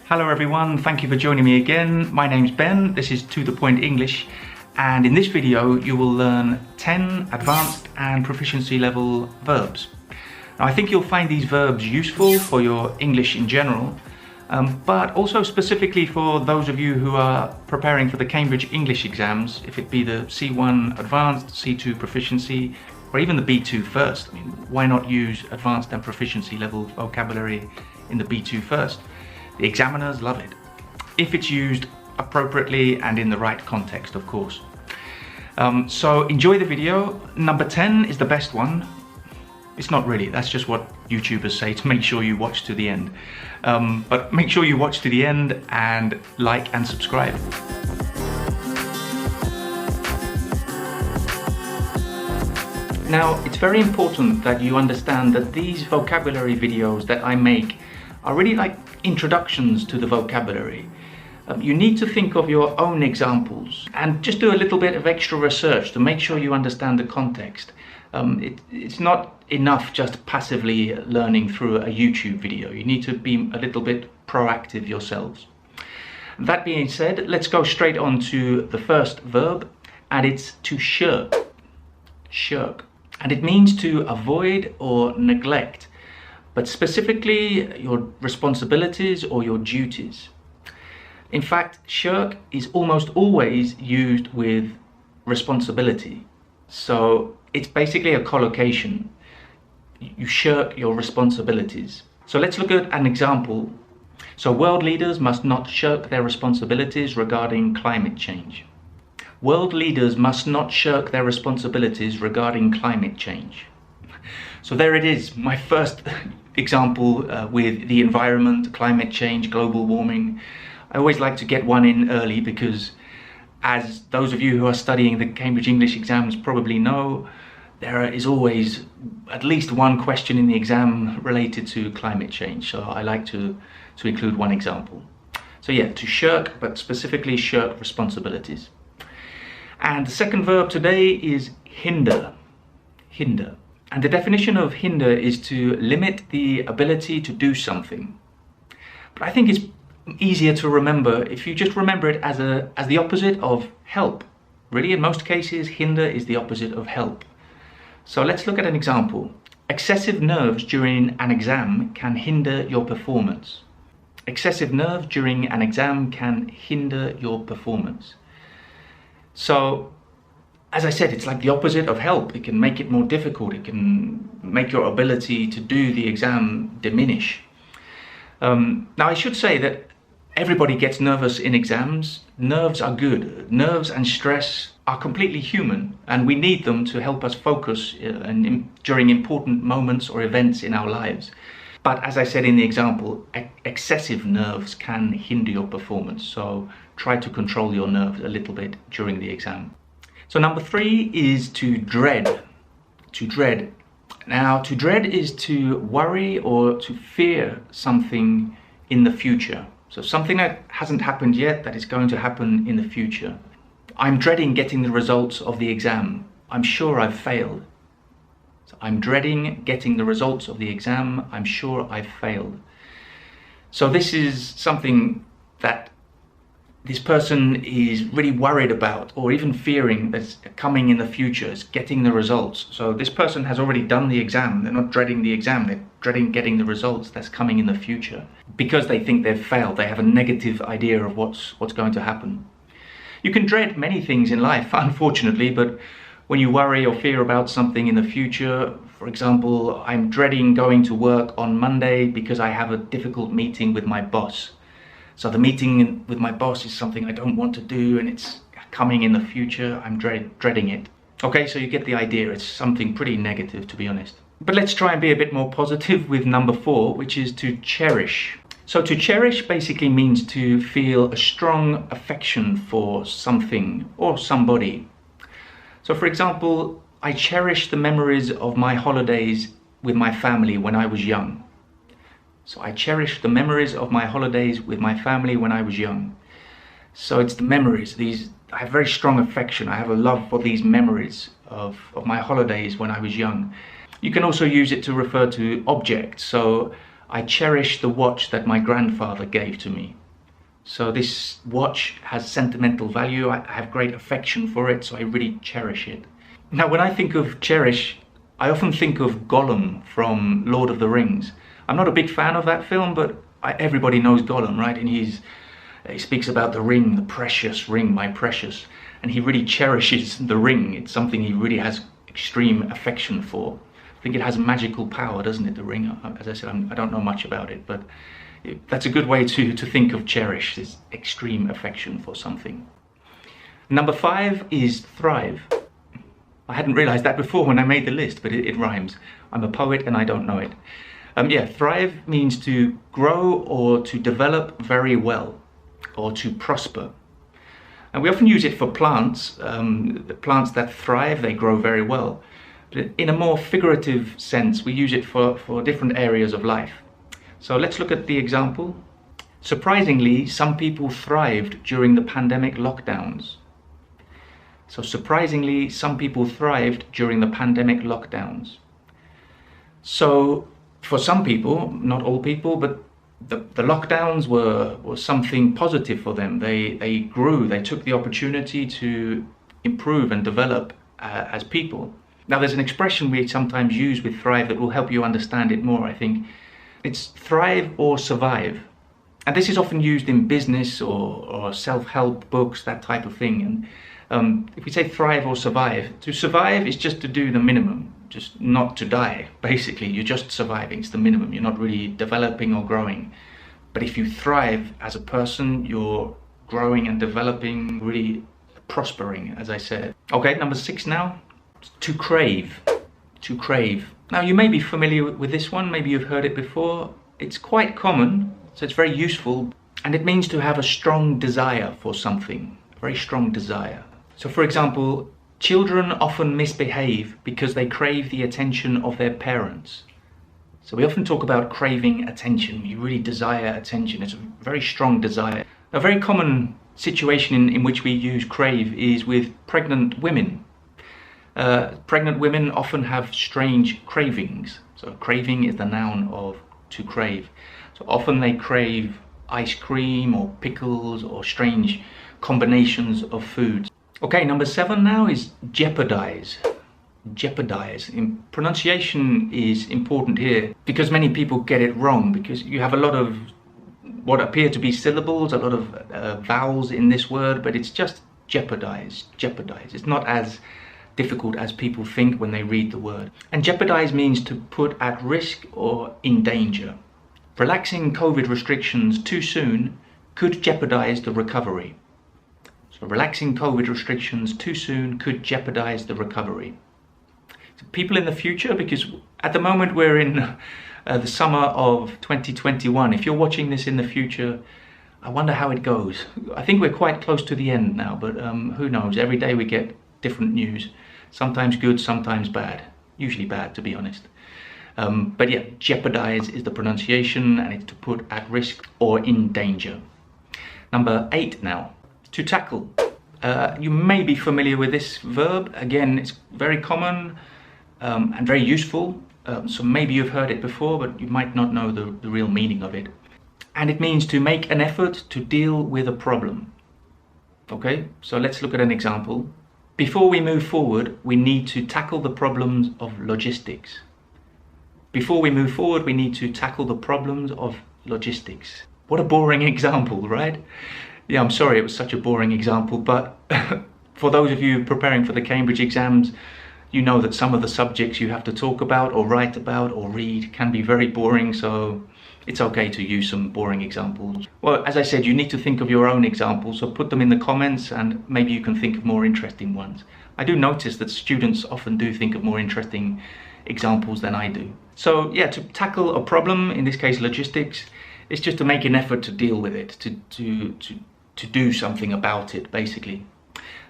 Hello everyone, thank you for joining me again. My name's Ben, this is To The Point English, and in this video you will learn 10 advanced and proficiency level verbs. Now I think you'll find these verbs useful for your English in general, but also specifically for those of you who are preparing for the Cambridge English exams, if it be the C1 Advanced, C2 Proficiency, or even the B2 first. I mean, why not use advanced and proficiency level vocabulary in the B2 first? The examiners love it, if it's used appropriately and in the right context, of course. So enjoy the video. Number 10 is the best one. It's not really, that's just what YouTubers say to make sure you watch to the end. But make sure you watch to the end and like and subscribe. Now, it's very important that you understand that these vocabulary videos that I make are really like introductions to the vocabulary. You need to think of your own examples and just do a little bit of extra research to make sure you understand the context. It's not enough just passively learning through a YouTube video. You need to be a little bit proactive yourselves. That being said, let's go straight on to the first verb, and it's to shirk. Shirk. And it means to avoid or neglect, but specifically your responsibilities or your duties. In fact, shirk is almost always used with responsibility. So it's basically a collocation. You shirk your responsibilities. So let's look at an example. So world leaders must not shirk their responsibilities regarding climate change. World leaders must not shirk their responsibilities regarding climate change. So there it is, my first example with the environment, climate change, global warming. I always like to get one in early because, as those of you who are studying the Cambridge English exams probably know, there is always at least one question in the exam related to climate change. So I like to include one example. So yeah, to shirk, but specifically shirk responsibilities. And the second verb today is hinder. Hinder. And the definition of hinder is to limit the ability to do something. But I think it's easier to remember if you just remember it as the opposite of help. Really, in most cases, hinder is the opposite of help. So let's look at an example. Excessive nerves during an exam can hinder your performance. Excessive nerves during an exam can hinder your performance. So, as I said, it's like the opposite of help. It can make it more difficult. It can make your ability to do the exam diminish. Now, I should say that everybody gets nervous in exams. Nerves are good. Nerves and stress are completely human, and we need them to help us focus during important moments or events in our lives. But as I said in the example, excessive nerves can hinder your performance. So try to control your nerves a little bit during the exam. So number 3 is to dread. To dread. Now, to dread is to worry or to fear something in the future. So something that hasn't happened yet that is going to happen in the future. I'm dreading getting the results of the exam. I'm sure I've failed. So I'm dreading getting the results of the exam. I'm sure I've failed. So this is something that this person is really worried about or even fearing that's coming in the future, is getting the results. So this person has already done the exam. They're not dreading the exam, they're dreading getting the results that's coming in the future. Because they think they've failed, they have a negative idea of what's going to happen. You can dread many things in life, unfortunately, but when you worry or fear about something in the future, for example, I'm dreading going to work on Monday because I have a difficult meeting with my boss. So the meeting with my boss is something I don't want to do and it's coming in the future. I'm dreading it. Okay, so you get the idea. It's something pretty negative, to be honest. But let's try and be a bit more positive with number 4, which is to cherish. So to cherish basically means to feel a strong affection for something or somebody. So for example, I cherish the memories of my holidays with my family when I was young. So I cherish the memories of my holidays with my family when I was young. So it's the memories. I have very strong affection. I have a love for these memories of my holidays when I was young. You can also use it to refer to objects. So I cherish the watch that my grandfather gave to me. So this watch has sentimental value. I have great affection for it, so I really cherish it. Now, when I think of cherish, I often think of Gollum from Lord of the Rings. I'm not a big fan of that film, but everybody knows Gollum, right? And he speaks about the ring, the precious ring, my precious. And he really cherishes the ring. It's something he really has extreme affection for. I think it has magical power, doesn't it, the ring? As I said, I don't know much about it, but that's a good way to think of cherish, this extreme affection for something. Number 5 is thrive. I hadn't realized that before when I made the list, but it rhymes. I'm a poet and I don't know it. Yeah, thrive means to grow or to develop very well, or to prosper. And we often use it for plants. The plants that thrive, they grow very well. But in a more figurative sense, we use it for different areas of life. So let's look at the example. Surprisingly, some people thrived during the pandemic lockdowns. So surprisingly, some people thrived during the pandemic lockdowns. So for some people, not all people, but the lockdowns were something positive for them. They grew, they took the opportunity to improve and develop as people. Now there's an expression we sometimes use with thrive that will help you understand it more, I think. It's thrive or survive. And this is often used in business or self-help books, that type of thing. And if we say thrive or survive, to survive is just to do the minimum, just not to die. Basically, you're just surviving, it's the minimum. You're not really developing or growing. But if you thrive as a person, you're growing and developing, really prospering, as I said. Okay, number 6 now, to crave. To crave. Now you may be familiar with this one, maybe you've heard it before. It's quite common, so it's very useful, and it means to have a strong desire for something, a very strong desire. So for example, children often misbehave because they crave the attention of their parents. So we often talk about craving attention. You really desire attention. It's a very strong desire. A very common situation in which we use crave is with pregnant women. Pregnant women often have strange cravings. So craving is the noun of to crave. So often they crave ice cream or pickles or strange combinations of foods. Okay, number 7 now is jeopardize. Jeopardize. Pronunciation is important here because many people get it wrong, because you have a lot of what appear to be syllables, a lot of vowels in this word, but it's just jeopardize, jeopardize. It's not as difficult as people think when they read the word. And jeopardize means to put at risk or in danger. Relaxing COVID restrictions too soon could jeopardize the recovery. So relaxing COVID restrictions too soon could jeopardize the recovery. So people in the future, because at the moment we're in the summer of 2021, if you're watching this in the future, I wonder how it goes. I think we're quite close to the end now, but who knows? Every day we get different news. Sometimes good, sometimes bad. Usually bad, to be honest. But yeah, jeopardize is the pronunciation, and it's to put at risk or in danger. Number 8 now, to tackle. You may be familiar with this verb. Again, it's very common and very useful. So maybe you've heard it before, but you might not know the real meaning of it. And it means to make an effort to deal with a problem. Okay, so let's look at an example. Before we move forward, we need to tackle the problems of logistics. Before we move forward, we need to tackle the problems of logistics. What a boring example, right? Yeah, I'm sorry it was such a boring example, but for those of you preparing for the Cambridge exams, you know that some of the subjects you have to talk about or write about or read can be very boring, so it's okay to use some boring examples. Well, as I said, you need to think of your own examples, so put them in the comments and maybe you can think of more interesting ones. I do notice that students often do think of more interesting examples than I do. So yeah, to tackle a problem, in this case logistics, it's just to make an effort to deal with it, to do something about it, basically.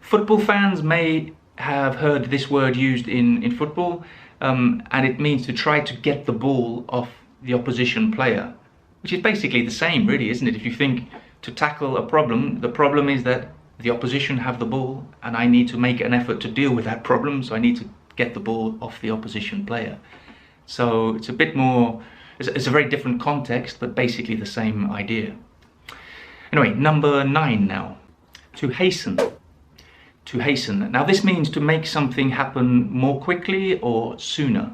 Football fans may have heard this word used in football, and it means to try to get the ball off the opposition player, which is basically the same, really, isn't it? If you think to tackle a problem, the problem is that the opposition have the ball and I need to make an effort to deal with that problem, so I need to get the ball off the opposition player. So it's a bit more It's a very different context, but basically the same idea. Anyway, number 9 now. To hasten. To hasten. Now this means to make something happen more quickly or sooner.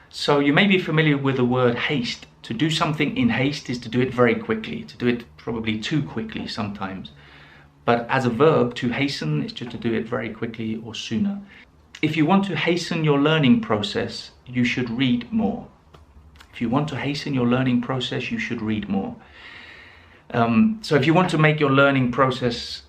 So you may be familiar with the word haste. To do something in haste is to do it very quickly, to do it probably too quickly sometimes. But as a verb, to hasten is just to do it very quickly or sooner. If you want to hasten your learning process, you should read more. If you want to hasten your learning process, you should read more. So if you want to make your learning process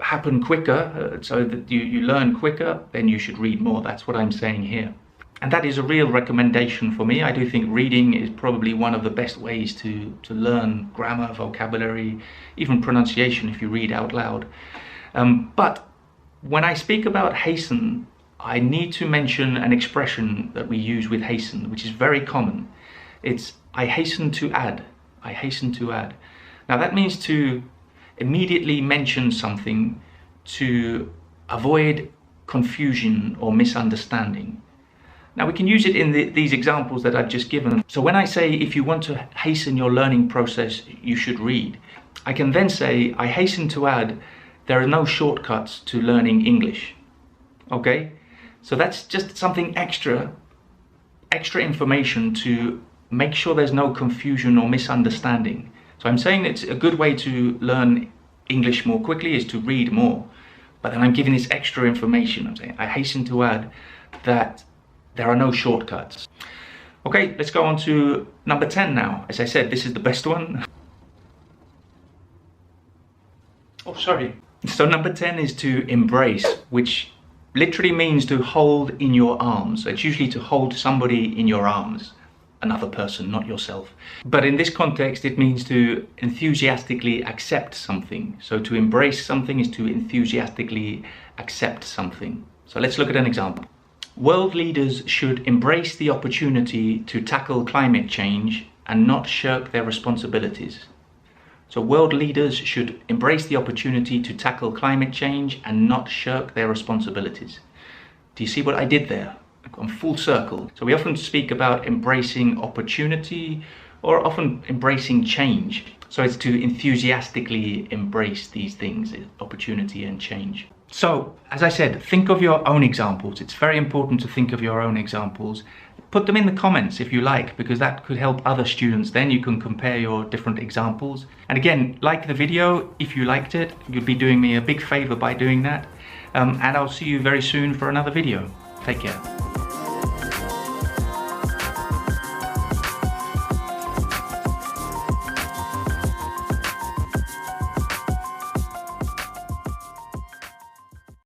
happen quicker, so that you learn quicker, then you should read more. That's what I'm saying here. And that is a real recommendation for me. I do think reading is probably one of the best ways to learn grammar, vocabulary, even pronunciation if you read out loud. But when I speak about hasten, I need to mention an expression that we use with hasten, which is very common. It's I hasten to add. I hasten to add. Now that means to immediately mention something to avoid confusion or misunderstanding. Now we can use it in these examples that I've just given. So when I say if you want to hasten your learning process, you should read, I can then say I hasten to add there are no shortcuts to learning English. Okay? So that's just something extra information to make sure there's no confusion or misunderstanding. So I'm saying it's a good way to learn English more quickly is to read more. But then I'm giving this extra information. I'm saying I hasten to add that there are no shortcuts. Okay, let's go on to number 10 now. As I said, this is the best one. Oh, sorry. So number 10 is to embrace, which literally means to hold in your arms. So it's usually to hold somebody in your arms, another person, not yourself. But in this context, it means to enthusiastically accept something. So to embrace something is to enthusiastically accept something. So let's look at an example. World leaders should embrace the opportunity to tackle climate change and not shirk their responsibilities. So world leaders should embrace the opportunity to tackle climate change and not shirk their responsibilities. Do you see what I did there? I've gone full circle. So we often speak about embracing opportunity or often embracing change. So it's to enthusiastically embrace these things, opportunity and change. So, as I said, think of your own examples. It's very important to think of your own examples. Put them in the comments if you like, because that could help other students. Then you can compare your different examples. And again, like the video if you liked it. You'd be doing me a big favor by doing that. And I'll see you very soon for another video. Take care.